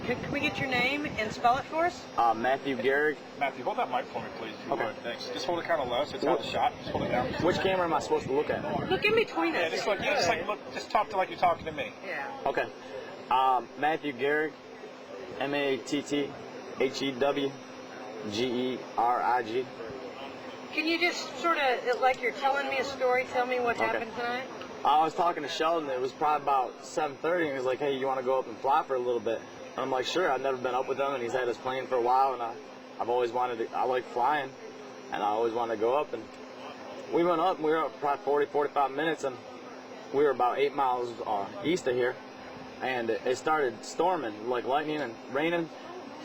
Can we get your name and spell it for us? Matthew Gerig. Matthew, hold that mic for me, please. Okay. Thanks. Just hold it kind of low so it's out of the shot. Just hold it down. Which camera am I supposed to look at? Look in between us. Just talk to like you're talking to me. Yeah. Okay. Matthew Gerig. MATTHEWGERIG. Can you just sort of, like you're telling me a story, tell me what happened tonight? I was talking to Sheldon. It was probably about 7:30, and he was like, "Hey, you want to go up and fly for a little bit?" And I'm like, "Sure." I've never been up with him, and he's had his plane for a while, and I've always wanted to. I like flying, and I always wanted to go up. And we went up, and we were up probably 40, 45 minutes, and we were about 8 miles east of here, and it started storming, like lightning and raining.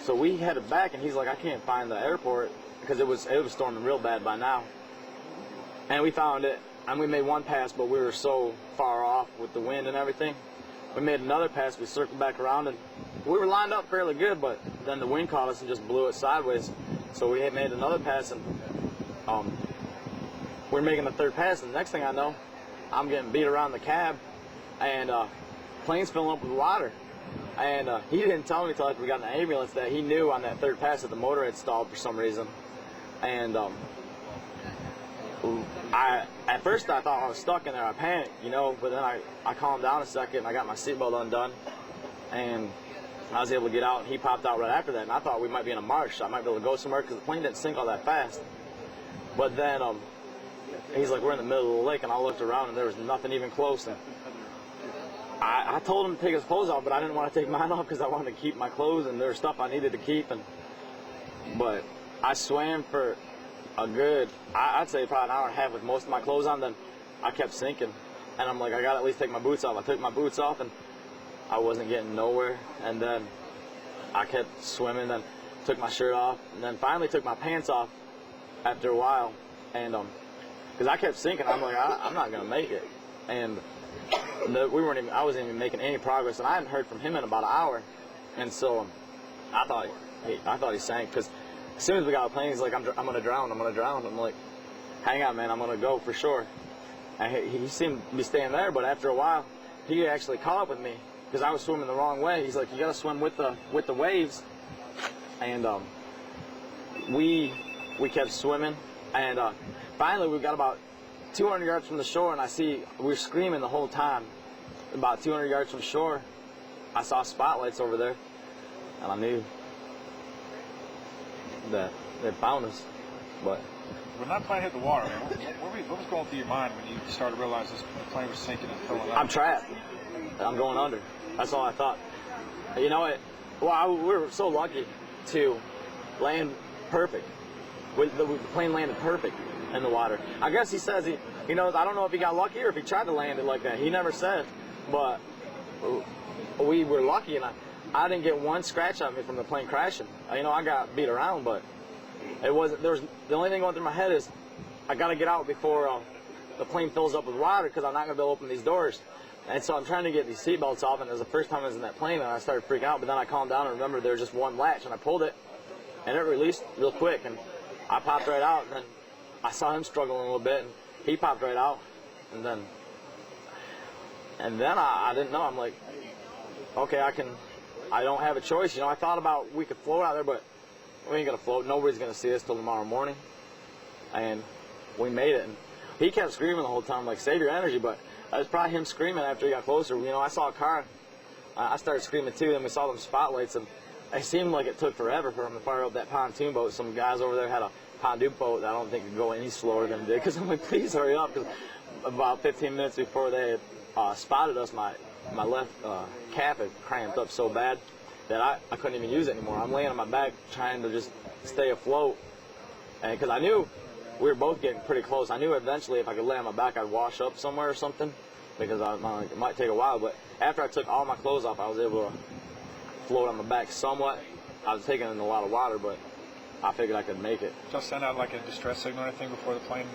So we headed back, and he's like, "I can't find the airport," because it was storming real bad by now. And we found it, and we made one pass, but we were so far off with the wind and everything. We made another pass, we circled back around, and we were lined up fairly good, but then the wind caught us and just blew it sideways. So we had made another pass, and we're making the third pass, and the next thing I know, I'm getting beat around the cab, and plane's filling up with water. And he didn't tell me until after we got in the ambulance that he knew on that third pass that the motor had stalled for some reason. And at first I thought I was stuck in there. I panicked, you know, but then I calmed down a second. I got my seatbelt undone, and I was able to get out, and he popped out right after that. And I thought we might be in a marsh. I might be able to go somewhere because the plane didn't sink all that fast. But then he's like, "We're in the middle of the lake," and I looked around, and there was nothing even close. And I told him to take his clothes off, but I didn't want to take mine off because I wanted to keep my clothes, and there was stuff I needed to keep. But I swam for a good, I'd say probably an hour and a half with most of my clothes on. Then I kept sinking, and I'm like, I gotta at least take my boots off. I took my boots off, and I wasn't getting nowhere. And then I kept swimming, then took my shirt off, and then finally took my pants off after a while. And because I kept sinking, I'm like, I'm not gonna make it. And I wasn't even making any progress, and I hadn't heard from him in about an hour. And so I thought he sank, because as soon as we got on the plane, he's like, I'm gonna drown. I'm like, hang on, man, I'm gonna go for sure. And he seemed to be staying there, but after a while, he actually caught up with me because I was swimming the wrong way. He's like, you gotta swim with the waves. And we kept swimming, and finally we got about 200 yards from the shore, and we were screaming the whole time. About 200 yards from shore, I saw spotlights over there, and I knew that they found us. But when that plane hit the water, man, what was going through your mind when you started to realize the plane was sinking and filling up? I'm trapped. I'm going under. That's all I thought. You know what? Well, we were so lucky to land perfect. The plane landed perfect in the water. I guess he says he knows. I don't know if he got lucky or if he tried to land it like that. He never said. But we were lucky, and I didn't get one scratch on me from the plane crashing. You know, I got beat around, but it wasn't. The only thing going through my head is I got to get out before the plane fills up with water, because I'm not going to be able to open these doors. And so I'm trying to get these seatbelts off, and it was the first time I was in that plane, and I started freaking out. But then I calmed down and remembered there was just one latch, and I pulled it, and it released real quick, and I popped right out. And then I saw him struggling a little bit, and he popped right out, and then I didn't know. I'm like, okay, I don't have a choice. You know, I thought about we could float out there, but we ain't gonna float. Nobody's gonna see us till tomorrow morning. And we made it. And he kept screaming the whole time, like, save your energy. But it was probably him screaming after he got closer. You know, I saw a car. I started screaming too. Then we saw them spotlights, and it seemed like it took forever for him to fire up that pontoon boat. Some guys over there had a pontoon boat that I don't think could go any slower than it did. Because I'm like, please hurry up. Because about 15 minutes before they spotted us, my left calf had cramped up so bad that I couldn't even use it anymore. I'm laying on my back trying to just stay afloat, and because I knew we were both getting pretty close. I knew eventually if I could lay on my back, I'd wash up somewhere or something, because it might take a while. But after I took all my clothes off, I was able to float on my back somewhat. I was taking in a lot of water, but I figured I could make it. Just send out like a distress signal or anything before the plane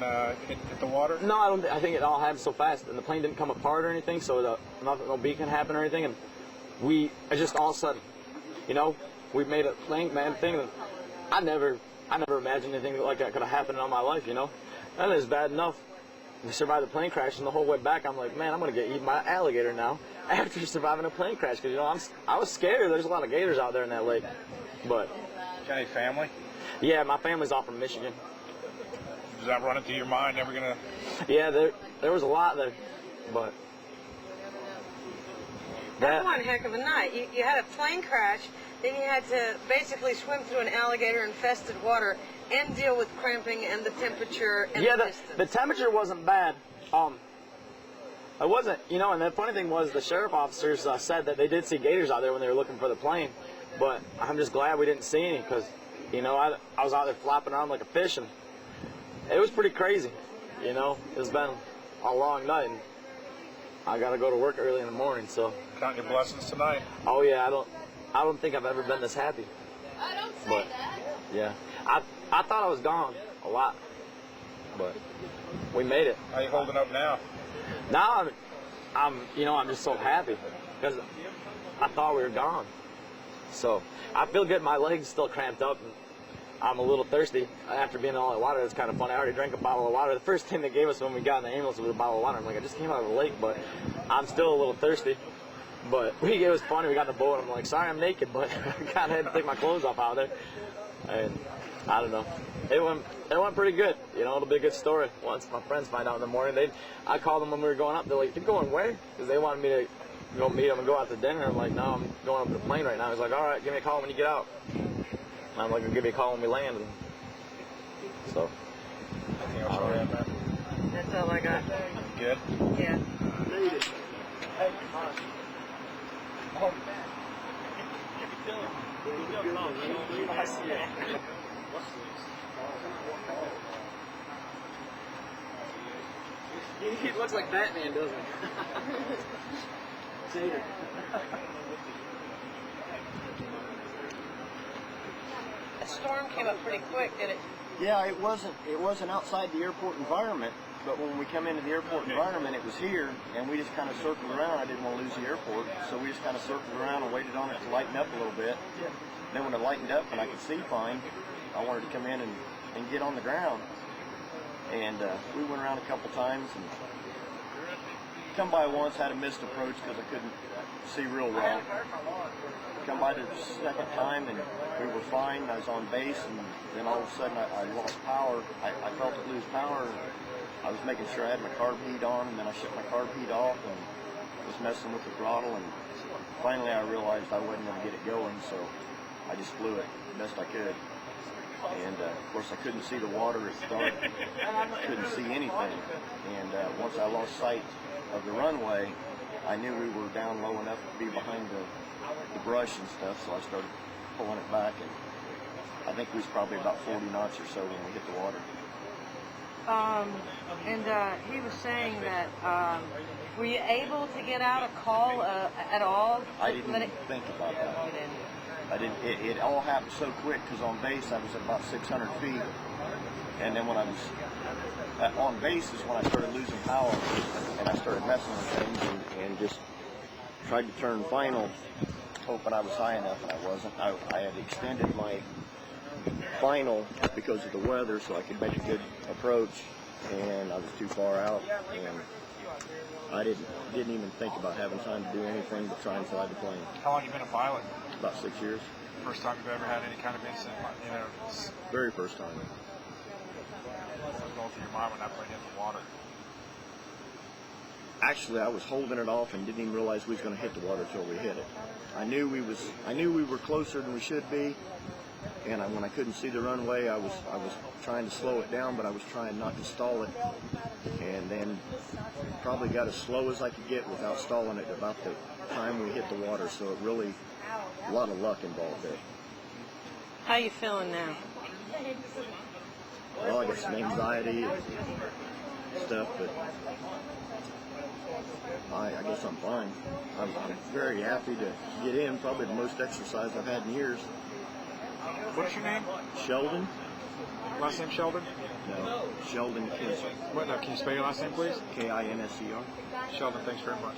hit the water? No, I don't. I think it all happened so fast, and the plane didn't come apart or anything, so no beacon happened or anything. And it just all of a sudden, you know, we made a thing. And I never imagined anything like that could have happened in all my life. You know, and it's bad enough we survived the plane crash, and the whole way back, I'm like, man, I'm gonna get eaten by an alligator now. after surviving a plane crash, because, you know, I was scared. There's a lot of gators out there in that lake. But, Got any family? yeah, my family's all from Michigan. Does that run into your mind? Never gonna. Yeah, there was a lot there, but That's one heck of a night. You had a plane crash, then you had to basically swim through an alligator-infested water and deal with cramping and the temperature and yeah, the the distance. temperature wasn't bad. It wasn't, you know, and the funny thing was the sheriff officers said that they did see gators out there when they were looking for the plane, but I'm just glad we didn't see any, because, you know, I was out there flopping around like a fish, and it was pretty crazy, you know. It's been a long night, and I got to go to work early in the morning, so. Count your blessings tonight. Oh yeah, I don't think I've ever been this happy. But yeah, I thought I was gone a lot, but we made it. How you holding up now? Now I'm just so happy because I thought we were gone. So I feel good. My legs still cramped up, and I'm a little thirsty after being in all that water. It's kind of funny. I already drank a bottle of water. The first thing they gave us when we got in the ambulance was a bottle of water. I'm like, I just came out of the lake, but I'm still a little thirsty. But it was funny. We got in the boat. I'm like, sorry, I'm naked, but I kind of had to take my clothes off out there. And I don't know. It went pretty good. You know, it'll be a good story once my friends find out in the morning. I called them when we were going up. They're like, you're going where? Because they wanted me to go meet them and go out to dinner. I'm like, no, I'm going up to the plane right now. He's like, all right, give me a call when you get out. And I'm like, give me a call when we land. And so. Anything else on that, man? That's all I got. Good? Yeah. He looks like Batman, doesn't he? Jada. The storm came up pretty quick, did it? Yeah, it wasn't outside the airport environment, but when we come into the airport environment, it was here, and we just kind of circled around. I didn't want to lose the airport, so we just kind of circled around and waited on it to lighten up a little bit. Then when it lightened up and I could see fine, I wanted to come in and get on the ground. And we went around a couple times and come by once, had a missed approach because I couldn't see real well. Come by the second time and we were fine. I was on base, and then all of a sudden I lost power. I felt it lose power. I was making sure I had my carb heat on, and then I shut my carb heat off and was messing with the throttle, and finally I realized I wasn't going to get it going, so I just flew it best I could. And of course I couldn't see the water at the start, couldn't see anything. And once I lost sight of the runway, I knew we were down low enough to be behind the brush and stuff, so I started pulling it back, and I think we was probably about 40 knots or so when we hit the water. He was saying that, were you able to get out a call at all? I didn't even think about that. You didn't. I didn't. It all happened so quick because on base I was at about 600 feet, and then when I was on base is when I started losing power, and I started messing with things and just tried to turn final, hoping I was high enough, and I wasn't. I had extended my final because of the weather, so I could make a good approach, and I was too far out, and I didn't even think about having time to do anything but try and fly the plane. How long you been a pilot? About 6 years. First time you've ever had any kind of incident, you know, Very first time. going through your mind when that plane hit the water? Actually, I was holding it off and didn't even realize we was going to hit the water until we hit it. I knew we were closer than we should be, and when I couldn't see the runway, I was trying to slow it down, but I was trying not to stall it, and then probably got as slow as I could get without stalling it about the time we hit the water. So it really, a lot of luck involved there. How you feeling now? Well, I got some anxiety and stuff, but I guess I'm fine. I'm very happy to get in. Probably the most exercise I've had in years. What's your name? Sheldon? Last name Sheldon? No, Sheldon Kinser. What? No, can you spell your last name, please? Kinser. Sheldon, thanks very much.